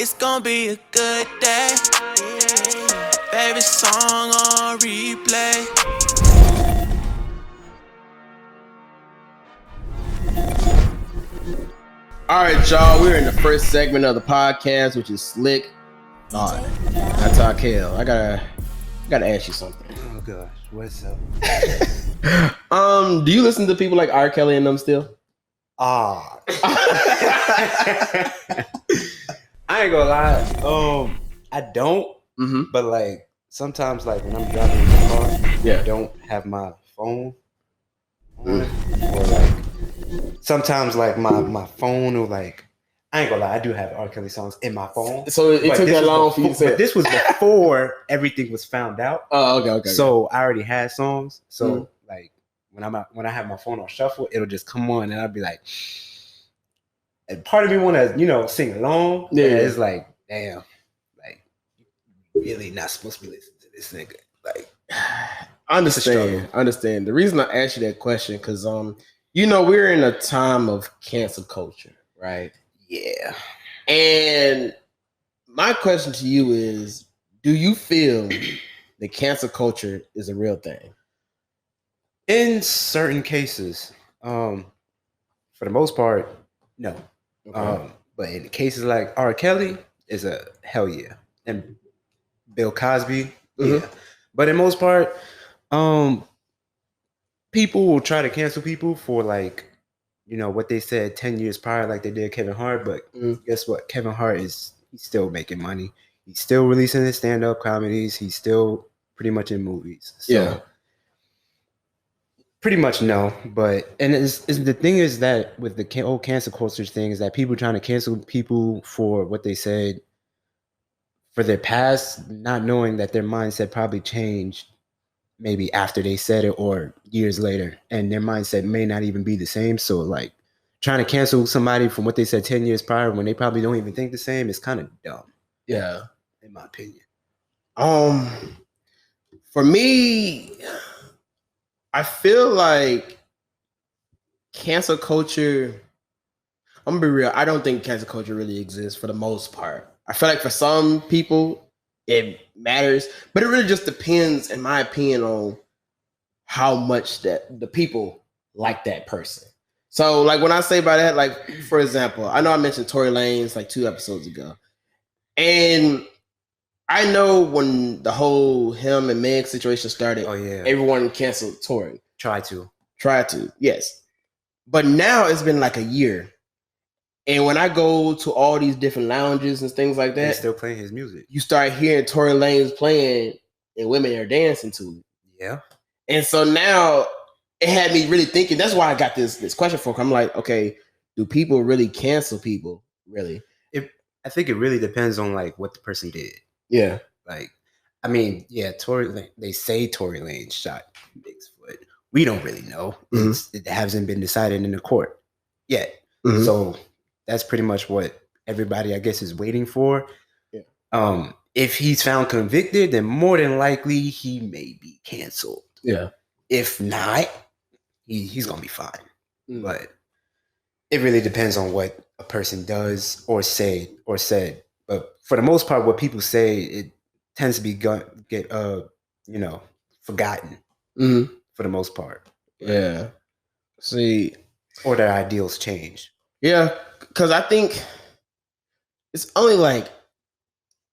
It's gonna be a good day. Favorite song on replay. All right, y'all. We're in the first segment of the podcast, which is Slxck. Not Tykel. I gotta ask you something. Oh gosh, what's up? Do you listen to people like R. Kelly and them still? I ain't gonna lie. I don't. Mm-hmm. But like sometimes, like when I'm driving in the car, Yeah. I don't have my phone on, or like sometimes like my phone will like. I ain't gonna lie, I do have R. Kelly songs in my phone. So it took that long for you to say. But this was before everything was found out. Oh, okay. So I already had songs. So like when I have my phone on shuffle, it'll just come on, and I'll be like, and part of me want to sing along. Yeah, it's like, damn, like you really not supposed to be listening to this nigga. Like, I understand. The reason I asked you that question because we're in a time of cancel culture, right? Yeah. And my question to you is, do you feel that cancel culture is a real thing? In certain cases, for the most part, no. Okay. But in cases like R. Kelly, is a hell yeah. And Bill Cosby, yeah. But in most part, people will try to cancel people for like, what they said 10 years prior, like they did Kevin Hart. But guess what? Kevin Hart he's still making money. He's still releasing his stand-up comedies. He's still pretty much in movies. So, yeah. Pretty much no. But, and the thing is that with the whole cancel culture thing is that people trying to cancel people for what they said for their past, not knowing that their mindset probably changed maybe after they said it or years later, and their mindset may not even be the same. So like trying to cancel somebody from what they said 10 years prior when they probably don't even think the same is kind of dumb. Yeah. In my opinion. For me, I feel like cancel culture, I'm gonna be real, I don't think cancel culture really exists for the most part. I feel like for some people it matters, but it really just depends, in my opinion, on how much that the people like that person. So like when I say by that, like for example, I know I mentioned Tory Lanez like 2 episodes ago. And I know when the whole him and Meg situation started, everyone canceled Tory. Try to, yes. But now it's been like a year. And when I go to all these different lounges and things like that, they're still playing his music. You start hearing Tory Lanez playing and women are dancing to it. Yeah. And so now it had me really thinking. That's why I got this question for. I'm like, okay, do people really cancel people? Really? I think it really depends on like what the person did. Yeah. Like, I mean, yeah, they say Tory Lanez shot Bigfoot. We don't really know. It hasn't been decided in the court yet. So that's pretty much what everybody, I guess, is waiting for. Yeah. If he's found convicted, then more than likely he may be canceled. Yeah. If not, he's gonna be fine. But it really depends on what a person does or said. But for the most part, what people say, it tends to be forgotten for the most part. Yeah. See, or their ideals change. Yeah, because I think it's only like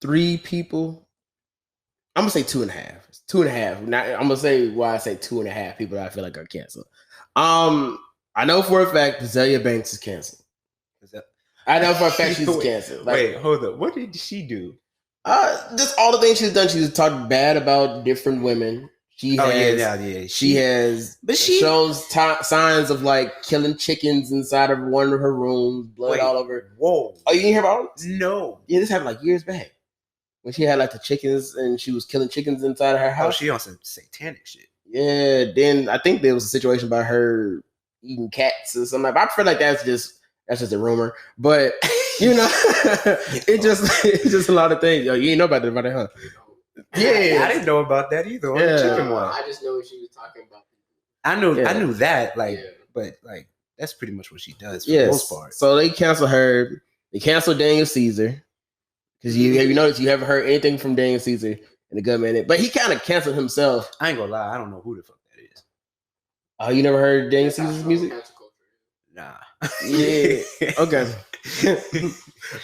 3 people. I'm gonna say 2.5. It's 2.5. Now I'm gonna say why I say 2.5 people that I feel like are canceled. I know for a fact Zelia Banks is canceled. I know for a fact she's canceled. Like, wait, hold up. What did she do? Just all the things she's done. She's talked bad about different women. She has shows signs of like killing chickens inside of one of her rooms, blood all over. Whoa! Oh, you didn't hear about it? No. Yeah, this happened like years back when she had like the chickens and she was killing chickens inside of her house. Oh, she on some satanic shit. Yeah. Then I think there was a situation about her eating cats or something. I feel like that's just a rumor, but it's just a lot of things. Yo, you ain't know about that, huh? Yeah, I didn't know about that either. On the chicken one, I just know what she was talking about. I knew that, but like that's pretty much what she does for the most part. So they canceled her. They canceled Daniel Caesar. Because you noticed you haven't heard anything from Daniel Caesar in a good minute. But he kind of canceled himself. I ain't gonna lie, I don't know who the fuck that is. Oh, you never heard Daniel Caesar's music? Nah. Yeah. Okay.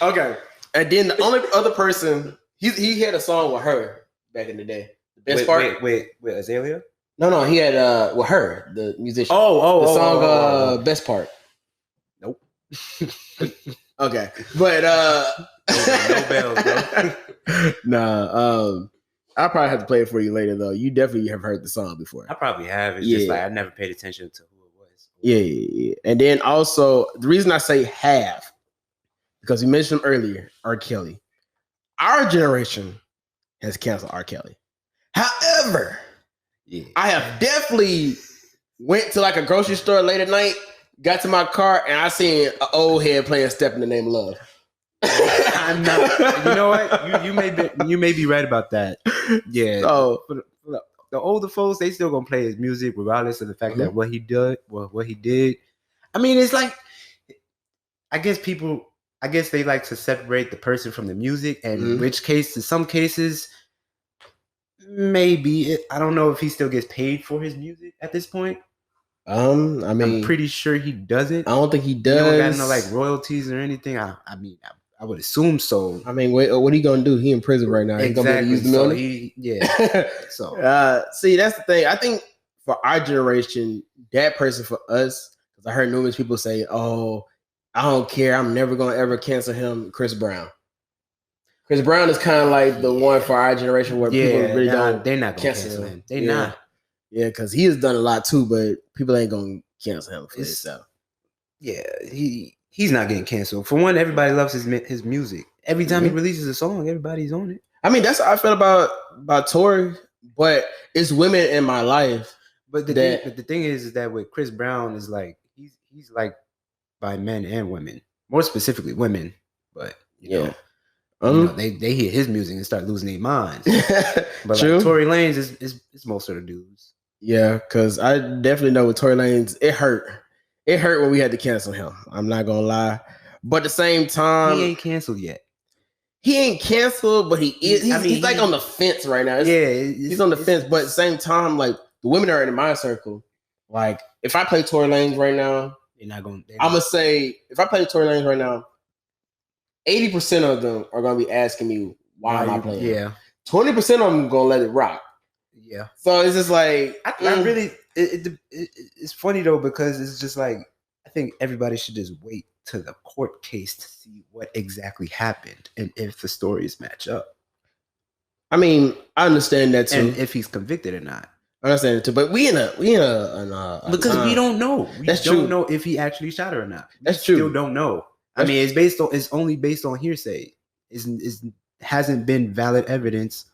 Okay. And then the only other person he had a song with her back in the day. The best part. Wait, Azalea? No, he had with her, the musician. The song Best Part. Nope. Okay. But no bells, bro. Nah, I'll probably have to play it for you later though. You definitely have heard the song before. I probably have. It's just like I never paid attention to who it was. Yeah. And then also the reason I say have, because you mentioned him earlier, R. Kelly. Our generation has canceled R. Kelly. However, I have definitely went to like a grocery store late at night, got to my car, and I seen an old head playing "Step in the Name of Love." I'm not. You know what? You may be right about that. Yeah. So the older folks, they still gonna play his music regardless of the fact that what he did. I mean, it's like, I guess they like to separate the person from the music, and in which case, in some cases, maybe I don't know if he still gets paid for his music at this point. I mean, I'm pretty sure he doesn't. I don't think he does. He don't got no like royalties or anything. I mean, I would assume so. I mean, what are you gonna do? He in prison right now. He's gonna be able to use the money. So see, that's the thing. I think for our generation, that person for us, because I heard numerous people say, "Oh, I don't care. I'm never gonna ever cancel him." Chris Brown. Chris Brown is kind of like the one for our generation where people really don't. They're not gonna cancel him. They're not. Yeah, because he has done a lot too, but people ain't gonna cancel him for himself. Yeah, he's not getting canceled. For one, everybody loves his music. Every time he releases a song, everybody's on it. I mean, that's how I feel about Tory, but it's women in my life. But the thing is that with Chris Brown is like he's like by men and women, more specifically women. But you know, they hear his music and start losing their minds. But True. Like Tory Lanez is most of the dudes. Yeah, because I definitely know with Tory Lanez, it hurt. It hurt when we had to cancel him. I'm not gonna lie, but at the same time, he ain't canceled yet. He ain't canceled, but he is. He's like on the fence right now. He's on the fence, but at the same time, like the women are in my circle. Like if I play Tory Lanez right now, I'm gonna say if I play Tory Lanez right now, 80% of them are gonna be asking me why am I playing? Yeah, 20% of them gonna let it rock. Yeah. So it's just like I really. It's funny though because it's just like I think everybody should just wait to the court case to see what exactly happened and if the stories match up. I mean, I understand that too, and if he's convicted or not. I understand it too, but we in a because we don't know. We That's don't true. know if he actually shot her or not. That's true. Still don't know. I mean, it's only based on hearsay. It hasn't been valid evidence.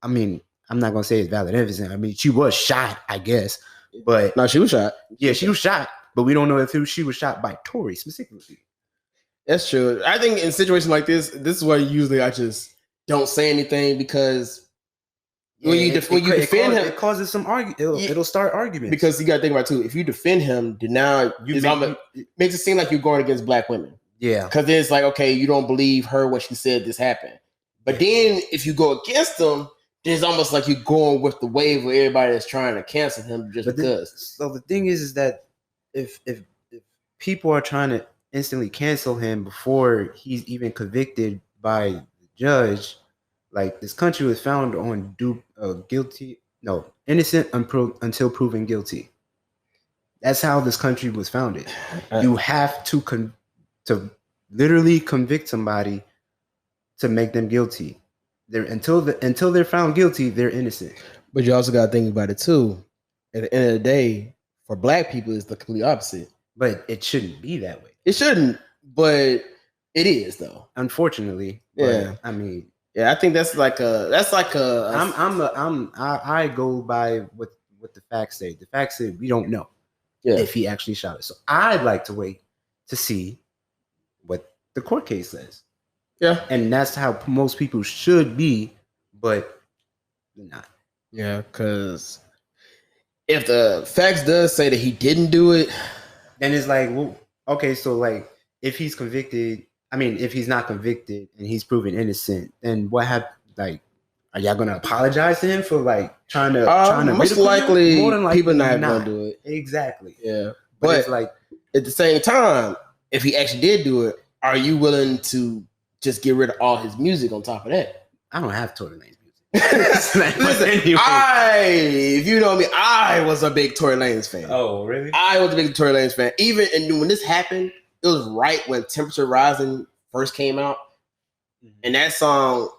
I mean, I'm not gonna say it's valid evidence. I mean, she was shot, I guess, but no, she was shot. Yeah, she was shot, but we don't know if she was shot by Tory specifically. That's true. I think in situations like this is why usually I just don't say anything because when you defend him, it causes some argument. It'll start arguments because you got to think about it too. If you defend him, then now it makes it seem like you're going against black women. Yeah, because then it's like, okay, you don't believe her when she said this happened, but then if you go against them, it's almost like you're going with the wave of everybody that's trying to cancel him just because. So the thing is that if people are trying to instantly cancel him before he's even convicted by the judge, like this country was found on innocent until proven guilty. That's how this country was founded. You have to literally convict somebody to make them guilty. Until they're found guilty, they're innocent. But you also got to think about it too. At the end of the day, for black people, it's the complete opposite. But it shouldn't be that way. It shouldn't, but it is though. Unfortunately. Yeah. I mean, yeah, I think I go by what the facts say. The facts say we don't know if he actually shot it. So I'd like to wait to see what the court case says. Yeah. And that's how most people should be, but they're not. Yeah, because if the facts does say that he didn't do it, then it's like, well, okay, so like if he's convicted, I mean, if he's not convicted and he's proven innocent, then what happened? Like, are y'all gonna apologize to him for like trying to most ridicule him? likely, More than likely people not gonna do it. Exactly. Yeah, But it's like, at the same time, if he actually did do it, are you willing to just get rid of all his music on top of that? I don't have Tory Lanez music. Listen, anyway. if you know me, I was a big Tory Lanez fan. Oh, really? I was a big Tory Lanez fan. And when this happened, it was right when Temperature Rising first came out, and that song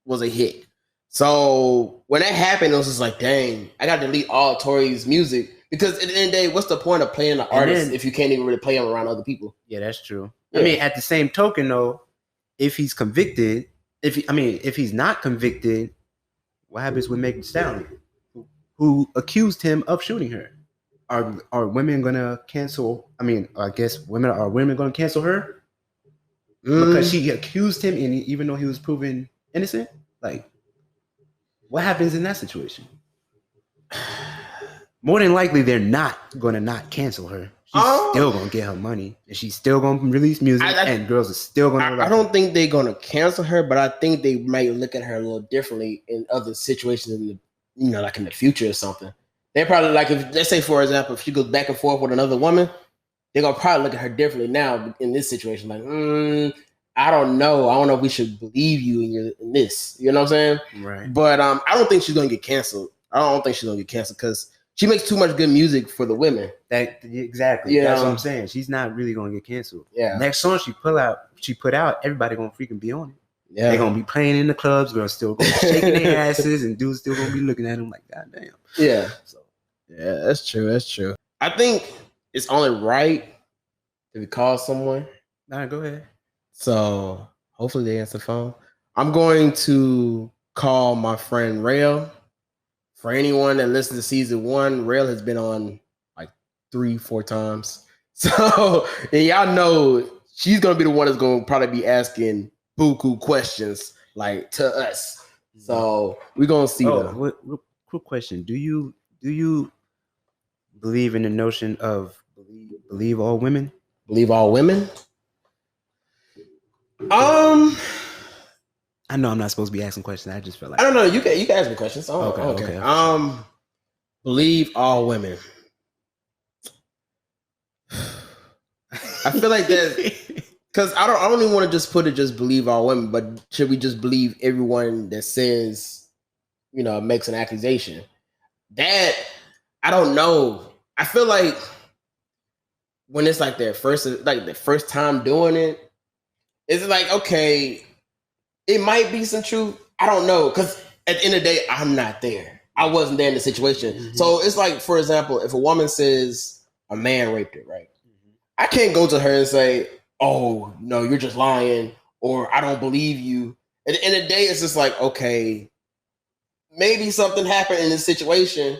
was a hit. So when that happened, it was just like, dang, I got to delete all Tory's music, because at the end of the day, what's the point of playing the artist if you can't even really play them around other people? Yeah, that's true. Yeah. I mean, at the same token, though, if he's convicted, if he's not convicted, what happens with Megan Thee Stallion, who accused him of shooting her? Are women gonna cancel? I mean, I guess are women gonna cancel her because she accused him, and even though he was proven innocent? Like, what happens in that situation? More than likely, they're not gonna not cancel her. She's still gonna get her money, and she's still gonna release music, and girls are still gonna. I don't think they're gonna cancel her, but I think they might look at her a little differently in other situations in the, like in the future or something. They probably, like, if, let's say for example, if she goes back and forth with another woman, they're gonna probably look at her differently now in this situation. Like, I don't know. I don't know if we should believe you in this. You know what I'm saying? Right. But I don't think she's gonna get canceled. I don't think she's gonna get canceled because she makes too much good music for the women. Exactly. Yeah, that's what I'm saying. She's not really gonna get canceled. Yeah. Next song she put out, everybody gonna freaking be on it. Yeah. They're gonna be playing in the clubs, girls still gonna be shaking their asses, and dudes still gonna be looking at them like, God damn. Yeah. So yeah, that's true. That's true. I think it's only right if we call someone. All right, go ahead. So hopefully they answer the phone. I'm going to call my friend Rail. For anyone that listens to season 1, Rail has been on like 3-4 times. So and y'all know she's gonna be the one that's gonna probably be asking buku questions like to us. So we're gonna see them. Quick question: Do you believe in the notion of believe all women? Believe all women? I know I'm not supposed to be asking questions. I just feel like I don't know. You can ask me questions. Okay. Believe all women. I feel like that because I don't even want to just put it just believe all women, but should we just believe everyone that says, makes an accusation? That I don't know. I feel like when it's like the first time doing it, it's like, okay, it might be some truth. I don't know. Because at the end of the day, I'm not there. I wasn't there in the situation. Mm-hmm. So it's like, for example, if a woman says a man raped her, right? Mm-hmm. I can't go to her and say, oh, no, you're just lying, or I don't believe you. At the end of the day, it's just like, okay, maybe something happened in this situation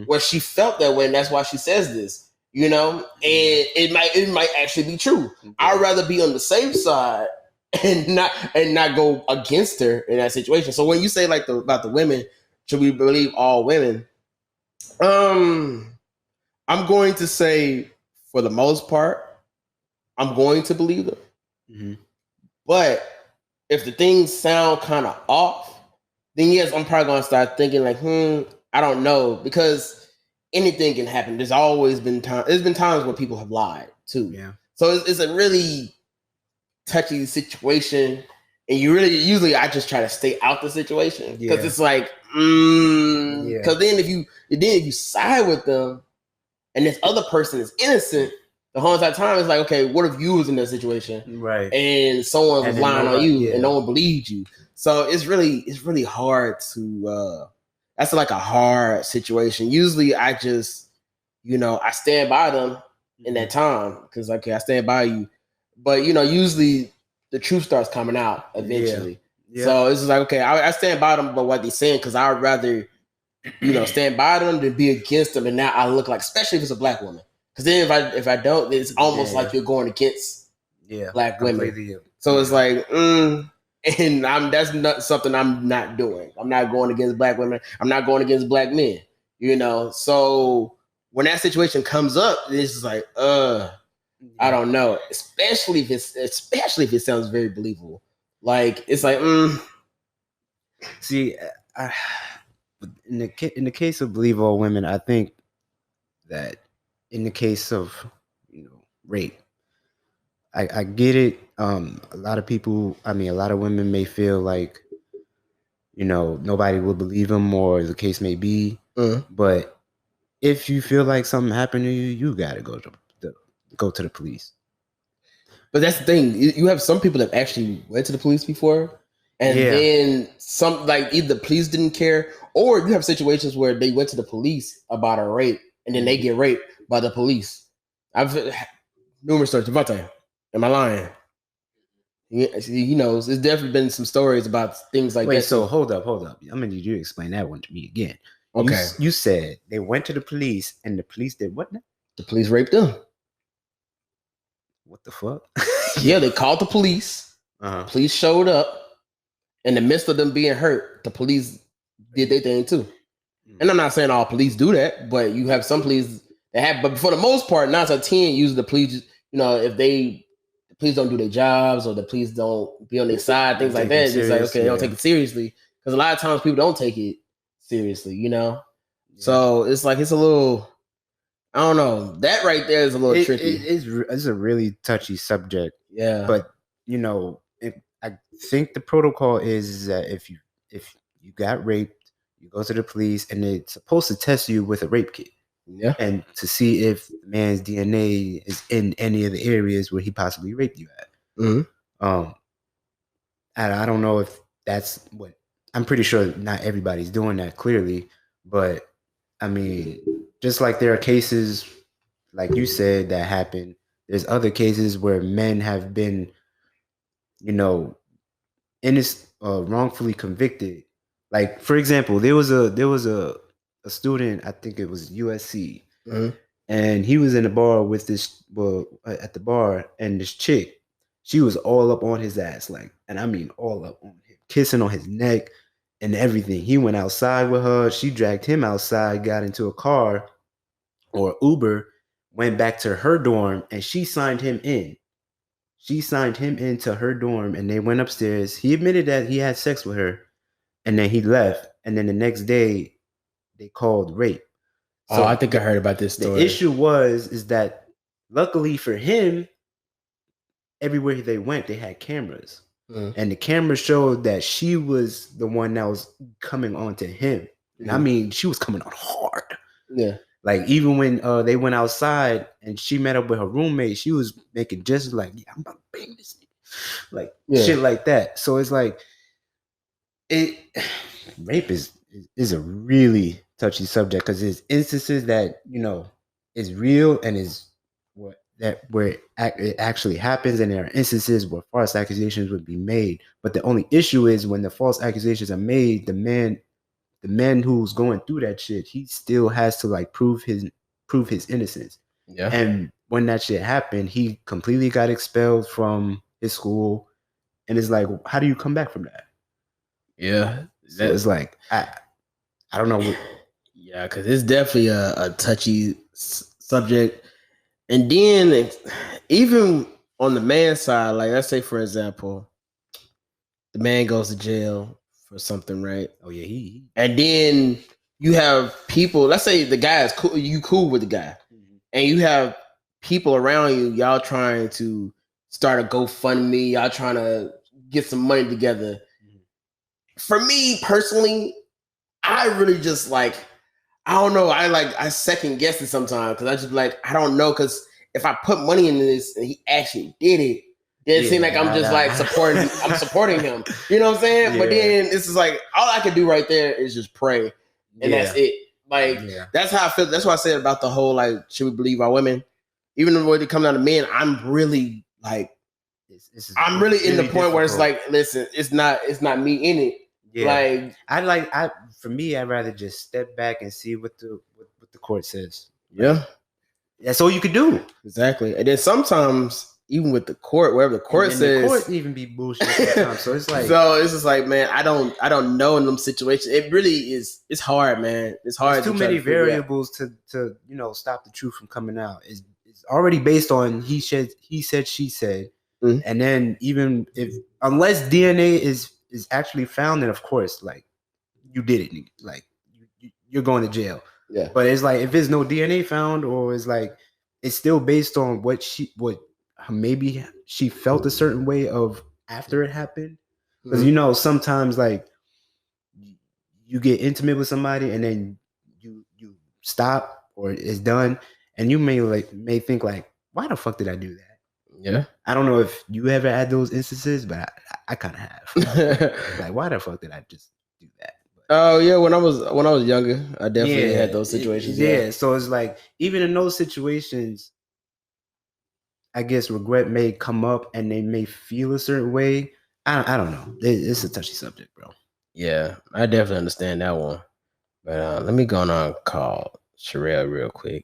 where she felt that way, and that's why she says this, and it might actually be true. Mm-hmm. I'd rather be on the safe side and not go against her in that situation. So when you say like about the women, should we believe all women? I'm going to say for the most part, I'm going to believe them. Mm-hmm. But if the things sound kind of off, then yes, I'm probably going to start thinking like, I don't know, because anything can happen. There's always been there's been times where people have lied too. Yeah. So it's a really touchy situation, and usually I just try to stay out the situation because it's like, because then if you side with them, and this other person is innocent, the whole entire time it's like, okay, what if you was in that situation, right? And someone was lying on you, and no one believed you. So it's really hard to. That's like a hard situation. Usually, I just, I stand by them in that time because okay, I stand by you. But usually the truth starts coming out eventually. Yeah. So it's just like, okay, I stand by them, but what they're saying, because I would rather, stand by them than be against them. And now I look like, especially if it's a black woman, because then if I don't, it's almost like you're going against black women. So it's like, and that's not something I'm not doing. I'm not going against black women. I'm not going against black men. So when that situation comes up, it's just like, I don't know, especially if it sounds very believable. Like it's like, See, in the case of believe all women, I think that in the case of rape, I get it. A lot of people, a lot of women may feel like nobody will believe them, or the case may be. But if you feel like something happened to you, you gotta go to the police. But that's the thing. You have some people that actually went to the police before, and then some, like either the police didn't care, or you have situations where they went to the police about a rape, and then they get raped by the police. I've numerous stories. Devontae, am I lying? There's definitely been some stories about things like that. Wait, so hold up. I'm gonna need you to explain that one to me again. Okay. You said they went to the police, and the police did what now? The police raped them. What the fuck? Yeah, they called the police. Police showed up. In the midst of them being hurt, the police did their thing too. And I'm not saying all police do that, but you have some police that have. But for the most part, 9 out of 10, usually the police, if the police don't do their jobs or the police don't be on their side, things like that, it's like, okay, they don't take it seriously. Because a lot of times people don't take it seriously, Yeah. So it's like, it's a little, I don't know. That right there is a little tricky. It's a really touchy subject. Yeah. But, I think the protocol is that if you got raped, you go to the police, and it's supposed to test you with a rape kit. Yeah. And to see if the man's DNA is in any of the areas where he possibly raped you at. And I don't know if that's what, I'm pretty sure not everybody's doing that clearly, but just like there are cases, like you said, that happen, there's other cases where men have been, wrongfully convicted. Like, for example, there was a student, I think it was USC, and he was in the bar with at the bar, and this chick, she was all up on his ass, like, and I mean all up on him, kissing on his neck and everything. He went outside with her. She dragged him outside, got into a car or Uber, went back to her dorm, and she signed him in. She signed him into her dorm, and they went upstairs. He admitted that he had sex with her, and then he left. And then the next day, they called rape. So I think I heard about this story. The issue is that luckily for him, everywhere they went, they had cameras. And the camera showed that she was the one that was coming on to him. And she was coming on hard. Yeah. Like, even when they went outside and she met up with her roommate, she was making gestures like, yeah, I'm about to bang this nigga. Like, shit like that. So it's like, rape is a really touchy subject, because there's instances that, is real and is where it actually happens, and there are instances where false accusations would be made. But the only issue is when the false accusations are made, the man who's going through that shit, he still has to like prove his innocence. Yeah. And when that shit happened, he completely got expelled from his school, and it's like, how do you come back from that? Yeah. So it's like, I don't know. Yeah, because it's definitely a touchy subject. And then even on the man's side, like, let's say, for example, the man goes to jail for something, right? Oh yeah, and then you have people. Let's say the guy is cool. You cool with the guy, and you have people around you. Y'all trying to start a GoFundMe. Y'all trying to get some money together. For me personally, I really just like, I don't know. I second guess it sometimes, because I just like, I don't know, because if I put money into this and he actually did it, then it seems like I'm just like supporting. I'm supporting him. You know what I'm saying? Yeah. But then this is like, all I can do right there is just pray, and that's it. Like, that's how I feel. That's what I said about the whole, like, should we believe our women? Even when it comes down to men, I'm really like, I'm really in the point difficult. Where it's like, listen, it's not me in it. Yeah. Like, for me, I'd rather just step back and see what the court says. Yeah. That's all you could do. Exactly. And then sometimes, even with the court, wherever the court says, the court even be bullshit sometimes. So it's like, it's just like, man, I don't know in them situations. It really is. It's hard, man. It's hard. There's too many variables to stop the truth from coming out. It's it's already based on he said, she said. Mhm. And then even unless DNA is actually found, then of course, like, you did it, like you're going to jail. Yeah. But it's like if there's no DNA found, or it's like it's still based on what maybe she felt a certain way of after it happened. Because Mhm. you know, sometimes like you get intimate with somebody and then you stop, or it's done, and you may think like, why the fuck did I do that? Yeah. I don't know if you ever had those instances, but I kind of have. Like, why the fuck did I just do that? Oh yeah, when I was younger, I definitely had those situations. Yeah. So it's like, even in those situations, I guess regret may come up and they may feel a certain way. I don't know. It's a touchy subject, bro. Yeah, I definitely understand that one. But let me go on and call Sherelle real quick.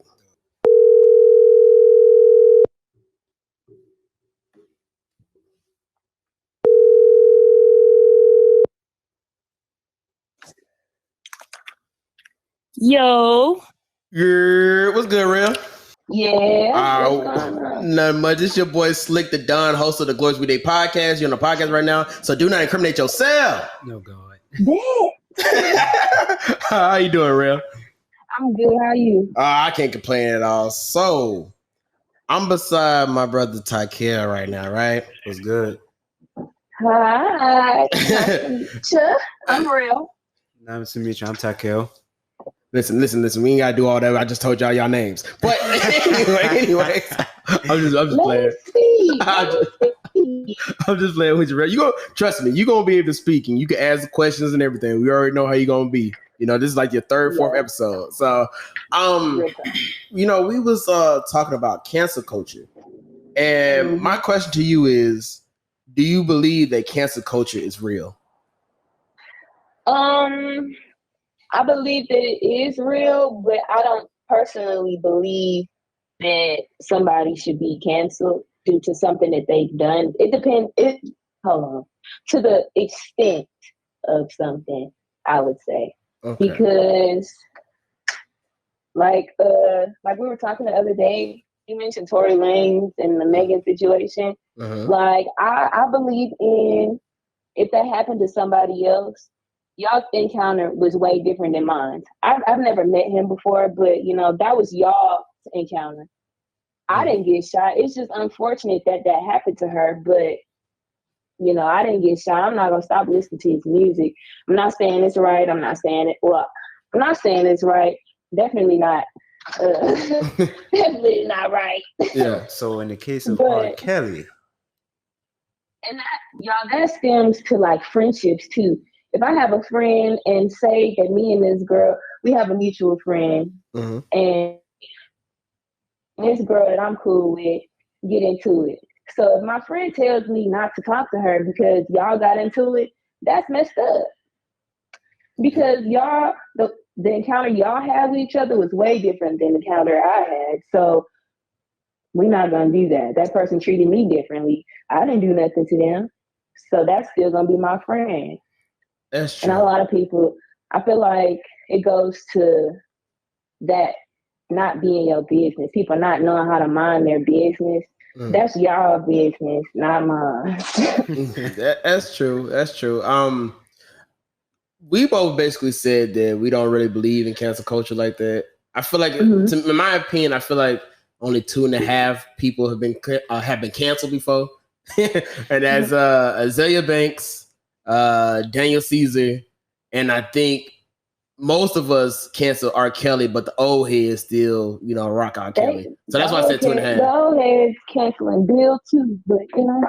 Yo. Yeah, what's good, real? Yeah. What's going on? Not much. It's your boy Slxck the Don, host of the Glorious Weekday podcast. You're on the podcast right now, so do not incriminate yourself. No God. How you doing, real? I'm good. How are you? I can't complain at all. So I'm beside my brother Tykel right now, right? What's good? Hi. Nice to meet you. I'm real. Nice to meet you. I'm Tykel. Listen. We ain't gotta do all that. I just told y'all names. But anyway, I'm just playing. I'm just playing with you. You go trust me. You gonna be able to speak, and you can ask questions and everything. We already know how you gonna be. You know, this is like your third, fourth episode. So, you know, we was talking about cancel culture, and my question to you is: do you believe that cancel culture is real? I believe that it is real, but I don't personally believe that somebody should be canceled due to something that they've done. It depends. To the extent of something, I would say. Okay. Because like we were talking the other day, you mentioned Tory Lanez and the Megan situation. Like I believe in, if that happened to somebody else, y'all's encounter was way different than mine. I've never met him before, but you know, that was y'all's encounter. I didn't get shot. It's just unfortunate that happened to her, but you know, I didn't get shot. I'm not gonna stop listening to his music. I'm not saying it's right. I'm not saying it. Well, I'm not saying it's right. Definitely not. Definitely not right. Yeah. So in the case of R. Kelly, and that stems to like friendships too. If I have a friend and say that me and this girl, we have a mutual friend, and this girl that I'm cool with get into it. So if my friend tells me not to talk to her because y'all got into it, that's messed up. Because y'all, the encounter y'all had with each other was way different than the encounter I had. So we're not gonna do that. That person treated me differently. I didn't do nothing to them. So that's still gonna be my friend. That's true. And a lot of people, I feel like it goes to that not being your business. People not knowing how to mind their business. That's y'all business, not mine. That's true. That's true. We both basically said that we don't really believe in cancel culture like that. I feel like, in my opinion, I feel like only 2.5 people have been canceled before, and that's Azalea Banks, Daniel Caesar, and I think most of us cancel R. Kelly, but the old heads still, you know, rock R. Kelly. So that's why I said 2.5. The old heads canceling Bill too, but you know.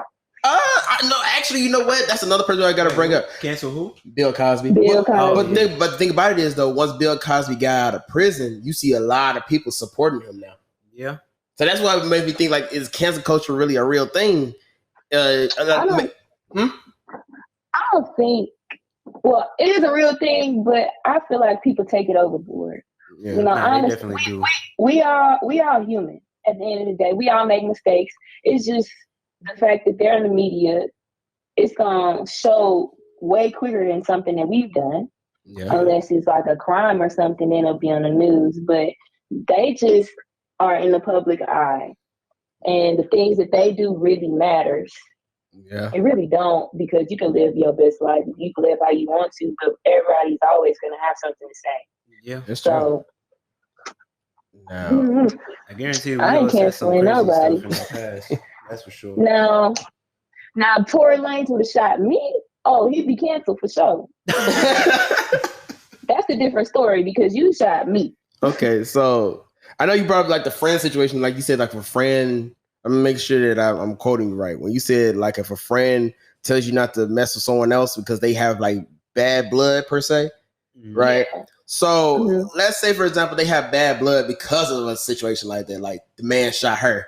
No, actually, you know what? That's another person I got to bring up. Cancel who? Bill Cosby. But the thing about it is, though, once Bill Cosby got out of prison, you see a lot of people supporting him now. Yeah. So that's why it made me think, like, is cancel culture really a real thing? I don't think. Well, it is a real thing, but I feel like people take it overboard. Yeah. You know, honestly, we are human. At the end of the day, we all make mistakes. It's just the fact that they're in the media, it's gonna show way quicker than something that we've done. Yeah. Unless it's like a crime or something, then it'll be on the news. But they just are in the public eye, and the things that they do really matters. Yeah. It really don't, because you can live your best life. You can live how you want to, but everybody's always going to have something to say. Yeah, That's So, true. I guarantee we I all ain't said some canceling crazy nobody. stuff in the past. That's for sure. Now, Tory Lanez would have shot me. Oh, he'd be canceled for sure. That's a different story, because you shot me. Okay, so I know you brought up like the friend situation, like you said, like if a friend. I'm gonna make sure that I'm quoting you right. When you said like if a friend tells you not to mess with someone else because they have like bad blood per se, right? Yeah. So let's say, for example, they have bad blood because of a situation like that, like the man shot her.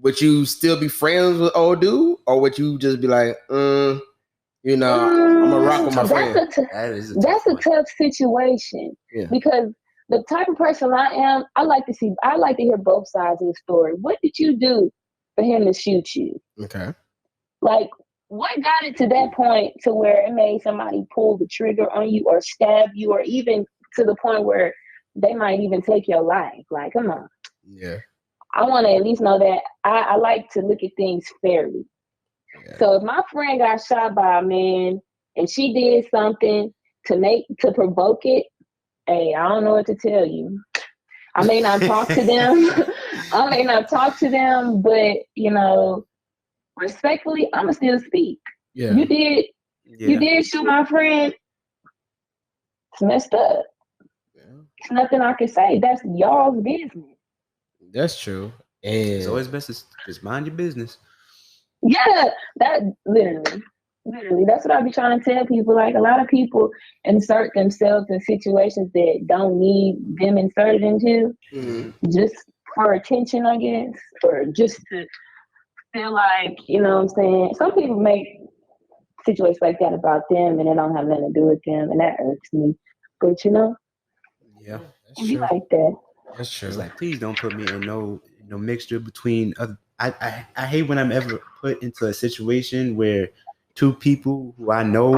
Would you still be friends with old dude, or would you just be like, I'm gonna rock with my friend? That's a tough situation. Yeah. Because the type of person I am, I like to hear both sides of the story. What did you do for him to shoot you? Okay. Like, what got it to that point to where it made somebody pull the trigger on you or stab you, or even to the point where they might even take your life? Like, come on. Yeah. I want to at least know that I like to look at things fairly. Yeah. So if my friend got shot by a man and she did something to provoke it, hey, I don't know what to tell you. I may not talk to them. But respectfully, I'ma still speak. Yeah. You did shoot my friend. It's messed up. Yeah. There's nothing I can say. That's y'all's business. That's true. And It's always best to just mind your business. Yeah, that literally, that's what I be trying to tell people. Like, a lot of people insert themselves in situations that don't need them inserted into, just for attention, I guess, or just to feel like, you know what I'm saying? Some people make situations like that about them, and it don't have nothing to do with them, and that irks me. But Yeah, it be like that. That's true. It's like, please don't put me in no mixture between other. I hate when I'm ever put into a situation where two people who I know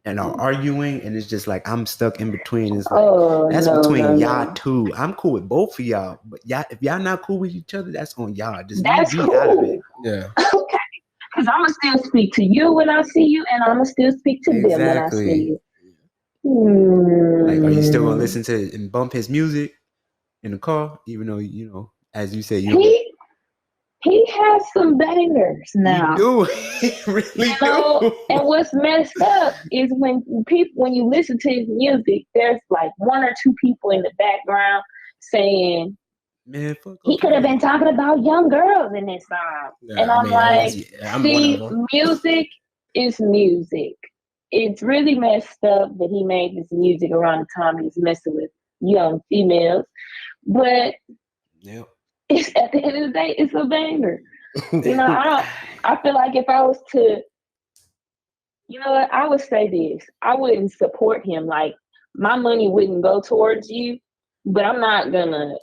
and are arguing, and it's just like I'm stuck in between. It's like that's between y'all two. I'm cool with both of y'all, but if y'all not cool with each other, that's on y'all. Just that's leave me cool. out of it. Yeah. Okay. Because I'm going to still speak to you when I see you, and I'm going to still speak to them when I see you. Like, are you still going to listen to and bump his music in the car, even though, as you said, he has some bangers now. He do. He really do. And what's messed up is when you listen to his music, there's like one or two people in the background saying, man, fuck he could have been talking about young girls in this song. Yeah, and I'm music is music. It's really messed up that he made this music around the time he was messing with young females. But it's, at the end of the day, it's a banger. I feel like if I was to, I would say this. I wouldn't support him. Like, my money wouldn't go towards you, but I'm not gonna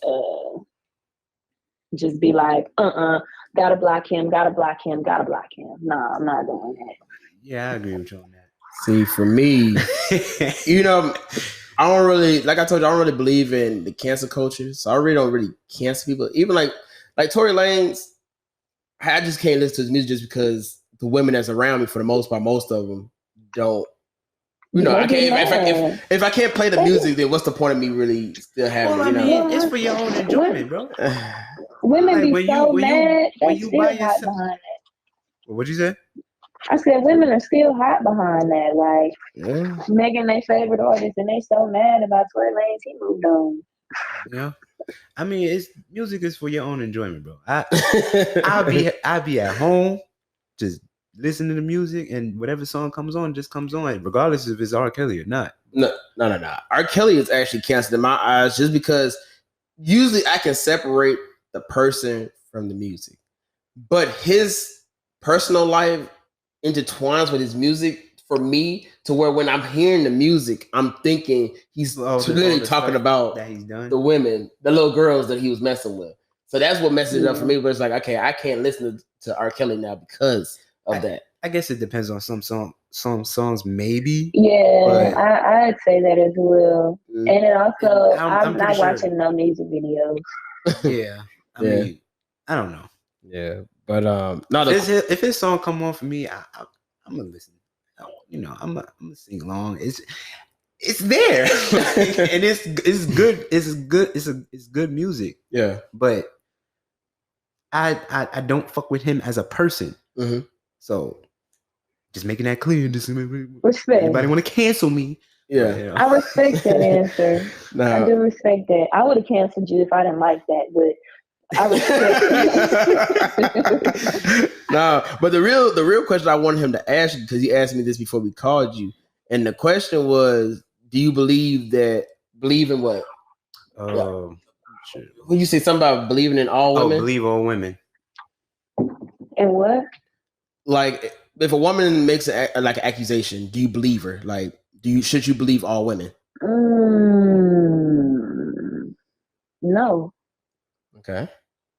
just be like, gotta block him. No, I'm not doing that. Yeah, I agree with you on that. See, for me, I don't really, like I told you, I don't really believe in the cancel culture. So I really don't really cancel people. Even like Tory Lanez, I just can't listen to his music just because the women that's around me, for the most part, most of them don't. I can't. If I can't play the music, then what's the point of me really still having? Well, I mean, it's for your own enjoyment, bro. Women be so mad. They still hot behind that. What'd you say? I said women are still hot behind that. Like, Megan, their favorite artist, and they so mad about Tory Lanez. He moved on. Yeah, I mean, music is for your own enjoyment, bro. I'll be at home, just listening to music, and whatever song comes on, just comes on, regardless if it's R. Kelly or not. No. R. Kelly is actually canceled in my eyes just because usually I can separate the person from the music, but his personal life intertwines with his music for me to where when I'm hearing the music, I'm thinking he's literally talking about that he's done. The women, the little girls that he was messing with. So that's what messes it up for me. But it's like, okay, I can't listen to R. Kelly now because of that. I guess it depends on some songs, maybe. Yeah, I'd say that as well. And then also, I'm not watching no music videos. Yeah, I mean, I don't know. Yeah, but no, if his song come on for me, I'm gonna listen. You know, I'm gonna sing along. It's there, and it's good. It's good music. Yeah, but I don't fuck with him as a person. Mm-hmm. So just making that clear. Respect. Anybody want to cancel me? Yeah, But, you know. I respect that answer. No. I do respect that. I would have canceled you if I didn't like that, but I respect. No, but the real question I wanted him to ask you, because he asked me this before we called you, and the question was, do you believe in what? When you say something about believing in all women? Believe all women. And what? Like, if a woman makes an accusation, do you believe her? Like, should you believe all women? No. Okay.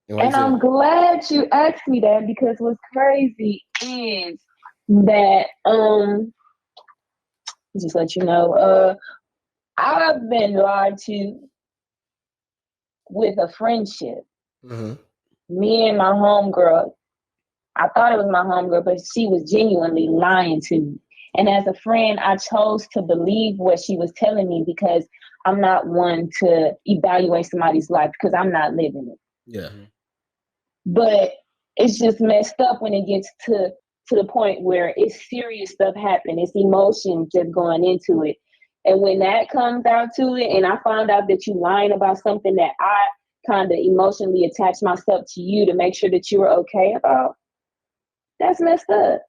And I'm glad you asked me that, because what's crazy is that just let you know, I've been lied to with a friendship. Mm-hmm. Me and my homegirl, I thought it was my homegirl, but she was genuinely lying to me. And as a friend, I chose to believe what she was telling me, because I'm not one to evaluate somebody's life because I'm not living it. Yeah. But it's just messed up when it gets to the point where it's serious stuff happening. It's emotion just going into it. And when that comes out to it, and I find out that you lying about something that I kind of emotionally attach myself to you to make sure that you were okay about, that's messed up.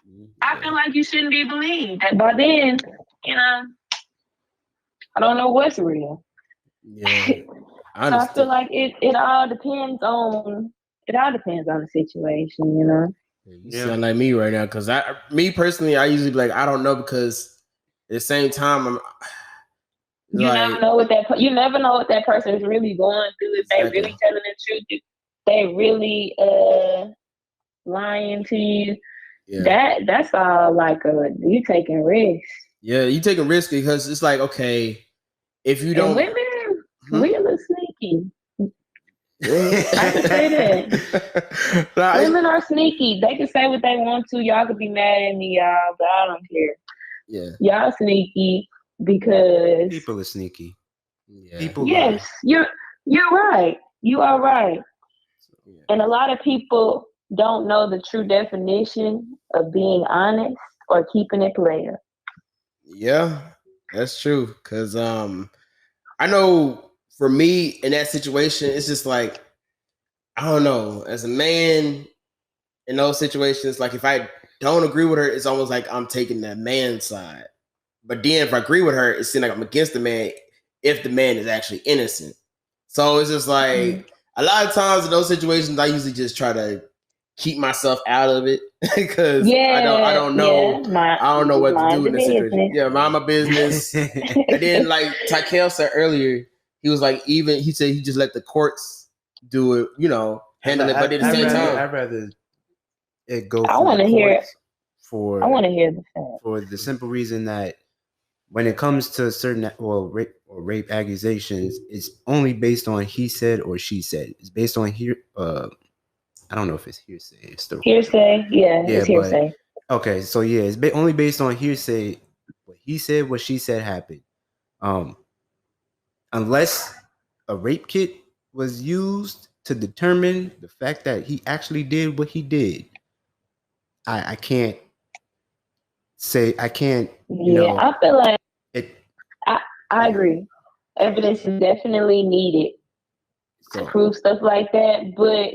Yeah. I feel like you shouldn't be believed. By then, I don't know what's real. Yeah. So I feel like it all depends on the situation, You sound like me right now, because me personally, I usually be like, I don't know, because at the same time, you never know what that person is really going through. If they really telling the truth, if they really lying to you. Yeah. That's all like you taking risks. Yeah, you taking risks, because it's like, okay, if you don't, and women really sneaky. I can say that. Women are sneaky. They can say what they want to. Y'all could be mad at me, y'all, but I don't care. Yeah. Y'all sneaky because people are sneaky. Yeah. People yes, lie. You're right. You are right. Yeah. And a lot of people don't know the true definition of being honest or keeping it player. Yeah, that's true. Because I know for me in that situation, it's just like, I don't know. As a man in those situations, like if I don't agree with her, it's almost like I'm taking that man's side. But then if I agree with her, it seems like I'm against the man if the man is actually innocent. So it's just like a lot of times in those situations, I usually just try to keep myself out of it, because I don't know what to do in this situation. Yeah, mind my business. And then like Tykel said earlier, he was like, he said he just let the courts do it, handle it. But at the same time, I'd rather it go. I want to hear. I want to hear the for the simple reason that when it comes to certain rape accusations, it's only based on he said or she said. It's based on I don't know if it's hearsay. It's the hearsay. Yeah, it's hearsay. Okay, so yeah, it's only based on hearsay. What he said, what she said happened. Unless a rape kit was used to determine the fact that he actually did what he did, I can't say I can't. I feel like I agree. Evidence is definitely needed to prove stuff like that, but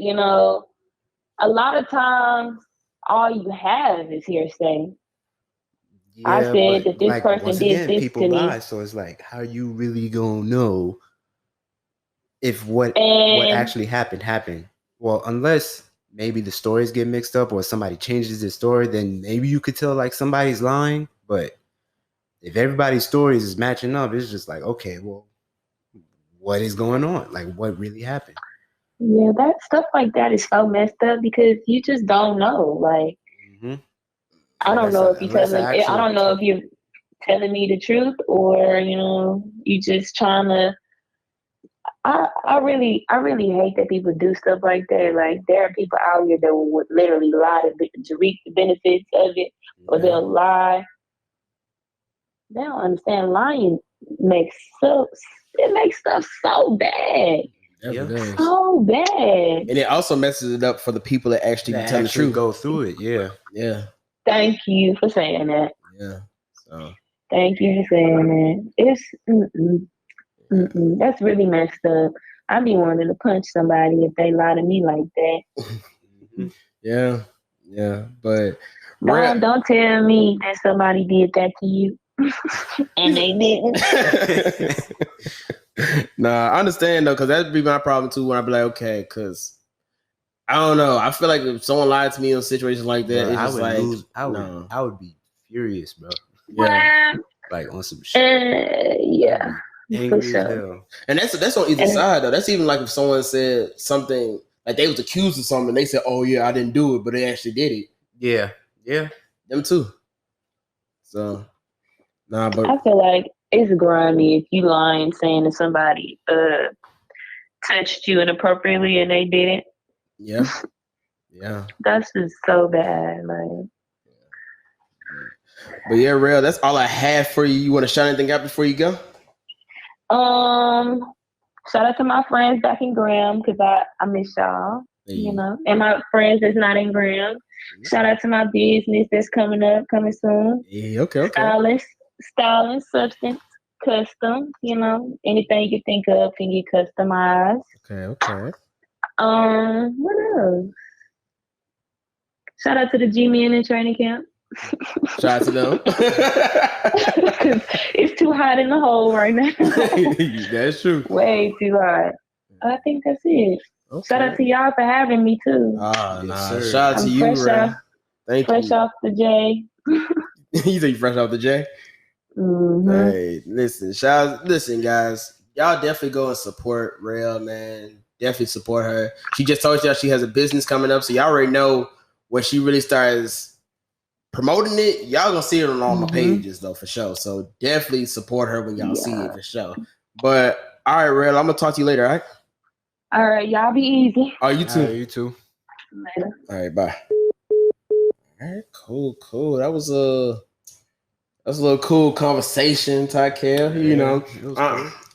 a lot of times all you have is hearsay. Yeah, I said that this person did this to me. So it's like, how you really gonna know if what actually happened? Well, unless maybe the stories get mixed up or somebody changes the story, then maybe you could tell like somebody's lying. But if everybody's stories is matching up, it's just like, okay, well, what is going on? Like, what really happened? Yeah, that stuff like that is so messed up, because you just don't know. Like, I don't know if you're telling me the truth, or you just trying to. I really hate that people do stuff like that. Like there are people out here that would literally lie to reap the benefits of it, or they'll lie. They don't understand lying makes stuff so bad. So bad. And it also messes it up for the people that actually tell the truth. Go through it. Yeah. Thank you for saying that. Yeah. So thank you for saying that. It's that's really messed up. I be wanting to punch somebody if they lie to me like that. Yeah. But don't tell me that somebody did that to you and they didn't. Nah, I understand though, because that'd be my problem too. When I be like, okay, because I don't know. I feel like if someone lied to me in situations like that, it's just I would be furious, bro. Yeah, like on some shit. Yeah, angry for sure. as hell. And that's on either side though. That's even like if someone said something like they was accused of something, and they said, "Oh yeah, I didn't do it," but they actually did it. Yeah, them too. So, nah, but I feel like it's grimy if you lying saying that somebody touched you inappropriately and they didn't. Yeah. That's just so bad. Like, but yeah, Real, that's all I have for you. You want to shout anything out before you go? Shout out to my friends back in Graham because I miss y'all. You know, and my friends that's not in Graham. Shout out to my business that's coming soon. Yeah, okay. Styling, substance, custom. You know, anything you think of can get customized. Okay. What else? Shout out to the G-Men in training camp. Shout out to them. It's too hot in the hole right now. That's true. Way too hot. I think that's it. Okay. Shout out to y'all for having me too. Shout out to you, Ray. Thank you. Fresh off the J. You think fresh off the J? Mm-hmm. Hey, listen, guys. Y'all definitely go and support Rail, man. Definitely support her. She just told y'all she has a business coming up, so y'all already know when she really starts promoting it. Y'all gonna see it on all my pages though, for sure. So definitely support her when y'all see it, for sure. But all right, Rail, I'm gonna talk to you later. All right. All right, y'all be easy. Oh, you too. You too. Later. All right, bye. All right, cool. That was a little cool conversation, Tykel. You know,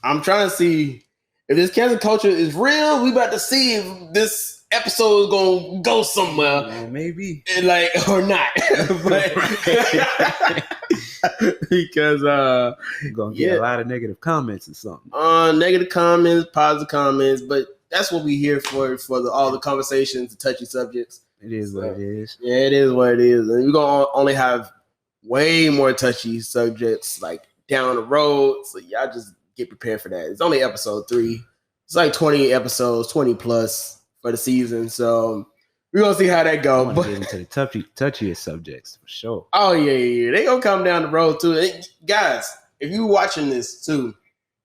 I'm trying to see if this cancel culture is real. We about to see if this episode is gonna go somewhere. Yeah, maybe, like, or not. But, because you're gonna get a lot of negative comments or something. Negative comments, positive comments, but that's what we here for all the conversations, the touchy subjects. It is what it is. Yeah, it is what it is. And we're gonna only have way more touchy subjects like down the road. So y'all just get prepared for that. It's only episode 3. It's like 20 episodes, 20 plus for the season. So we're gonna see how that goes. But get into the touchiest subjects for sure. Oh yeah. They gonna come down the road too. And guys, if you're watching this too,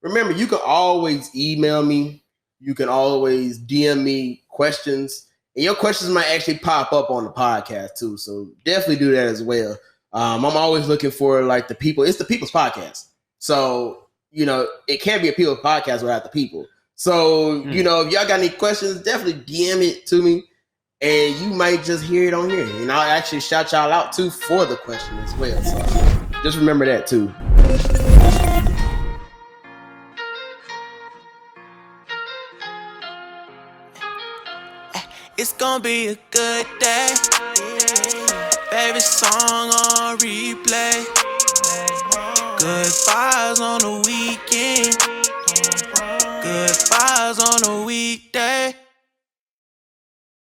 remember you can always email me. You can always DM me questions. And your questions might actually pop up on the podcast too. So definitely do that as well. I'm always looking for like the people. It's the people's podcast. So, you know, it can't be a people's podcast without the people. So, you know, if y'all got any questions, definitely DM it to me. And you might just hear it on here. And I'll actually shout y'all out too for the question as well. So just remember that too. It's gonna be a good day. Favorite song on replay. Good vibes on the weekend. Good vibes on the weekday.